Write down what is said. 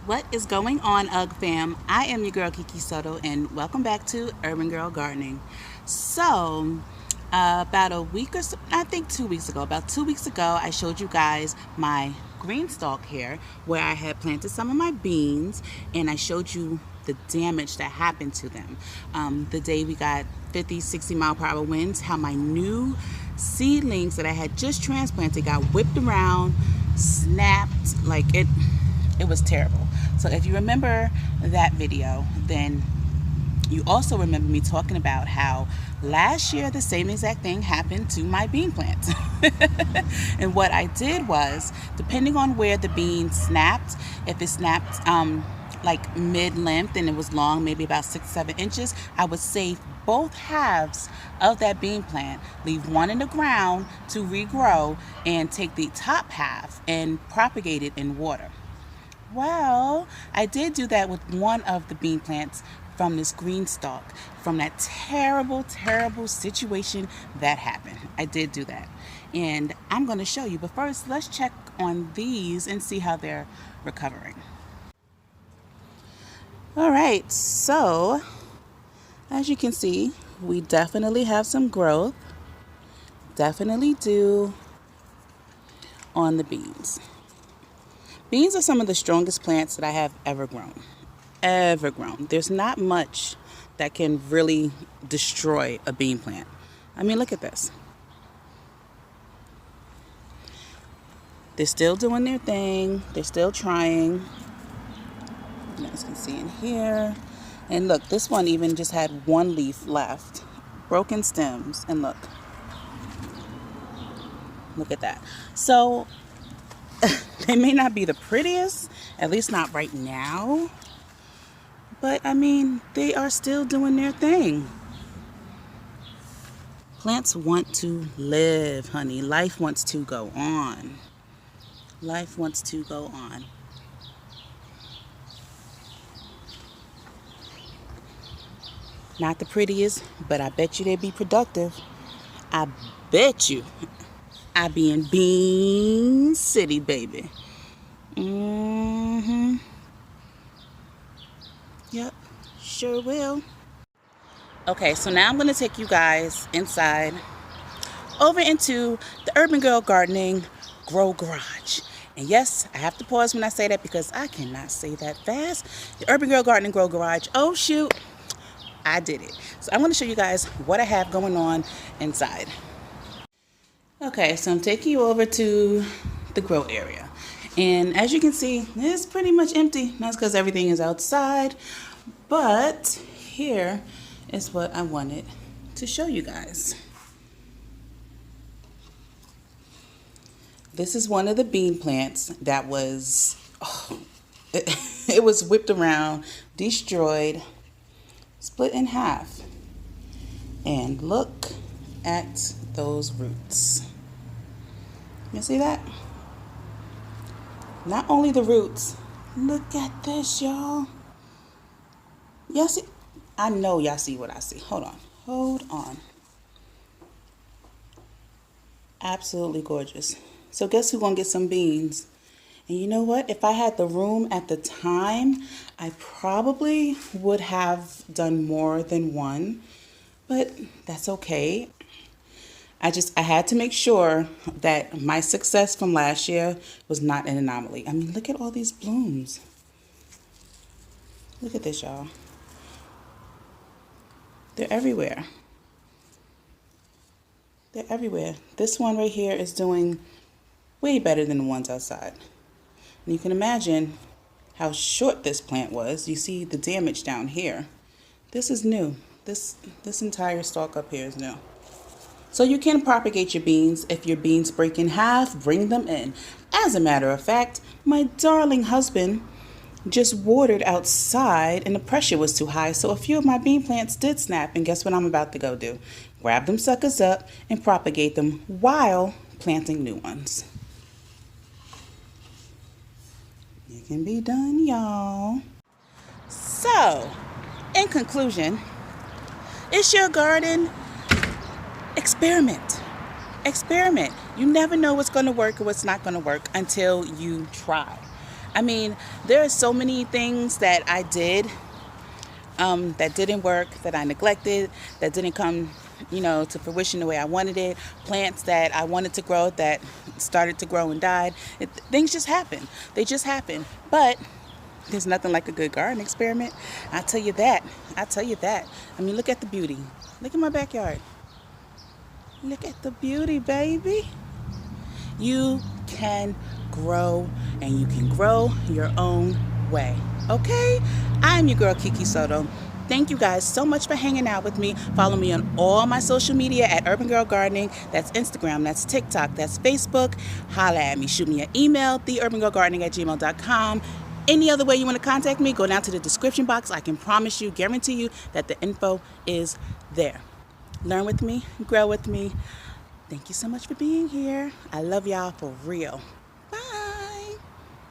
What is going on, UGG fam? I am your girl KeeKeeSoto, and welcome back to Urban Girl Gardening. So, about a week or so, I think 2 weeks ago, about 2 weeks ago, I showed you guys my Greenstalk here, where I had planted some of my beans, and I showed you the damage that happened to them. The day we got 50, 60 mile per hour winds, how my new seedlings that I had just transplanted got whipped around, snapped, like it was terrible. So if you remember that video, then you also remember me talking about how last year the same exact thing happened to my bean plants. And what I did was, depending on where the bean snapped, if it snapped like mid-length and it was long, maybe about 6-7 inches, I would save both halves of that bean plant, leave one in the ground to regrow, and take the top half and propagate it in water. Well, I did do that with one of the bean plants from this Greenstalk, from that terrible, terrible situation that happened. I did do that. And I'm going to show you. But first, let's check on these and see how they're recovering. All right, so as you can see, we definitely have some growth. Definitely do on the beans. Beans are some of the strongest plants that I have ever grown. Ever grown. There's not much that can really destroy a bean plant. I mean, look at this. They're still doing their thing. They're still trying. You guys can see in here. And look, this one even just had one leaf left. Broken stems. And look. Look at that. So they may not be the prettiest, at least not right now, but I mean, they are still doing their thing. Plants want to live, honey. Life wants to go on. Life wants to go on. Not the prettiest, but I bet you they'd be productive. I bet you. I be in Bean City, baby. Yep, sure will. Okay, so now I'm going to take you guys inside, over into the Urban Girl Gardening Grow Garage. And yes, I have to pause when I say that because I cannot say that fast. The Urban Girl Gardening Grow Garage. Oh, shoot. I did it. So I'm going to show you guys what I have going on inside. Okay, so I'm taking you over to the grow area. And as you can see, it's pretty much empty. That's because everything is outside. But here is what I wanted to show you guys. This is one of the bean plants that was, it was whipped around, destroyed, split in half. And look at those roots. You see that? Not only the roots. Look at this, y'all. Y'all see? I know y'all see what I see. Hold on. Hold on. Absolutely gorgeous. So guess who's gonna get some beans? And you know what? If I had the room at the time, I probably would have done more than one. But that's okay. I had to make sure that my success from last year was not an anomaly. I mean, look at all these blooms. Look at this, y'all. They're everywhere. They're everywhere. This one right here is doing way better than the ones outside. And you can imagine how short this plant was. You see the damage down here. This is new. This entire stalk up here is new. So you can propagate your beans. If your beans break in half, bring them in. As a matter of fact, my darling husband just watered outside and the pressure was too high, so a few of my bean plants did snap, and guess what I'm about to go do? Grab them suckers up and propagate them while planting new ones. It can be done, y'all. So, in conclusion, it's your garden. Experiment. Experiment. You never know what's going to work or what's not going to work until you try. I mean, there are so many things that I did that didn't work, that I neglected, that didn't come, to fruition the way I wanted it. Plants that I wanted to grow that started to grow and died. Things just happen. They just happen. But there's nothing like a good garden experiment. I tell you that. I tell you that. I mean, look at the beauty. Look at my backyard. Look at the beauty, baby. You can grow, and you can grow your own way. Okay? I'm your girl, KeeKeeSoto. Thank you guys so much for hanging out with me. Follow me on all my social media at Urban Girl Gardening. That's Instagram, that's TikTok, that's Facebook. Holla at me. Shoot me an email, theurban.gardening@gmail.com. Any other way you want to contact me, go down to the description box. I can promise you, guarantee you, that the info is there. Learn with me, grow with me. Thank you so much for being here. I love y'all for real.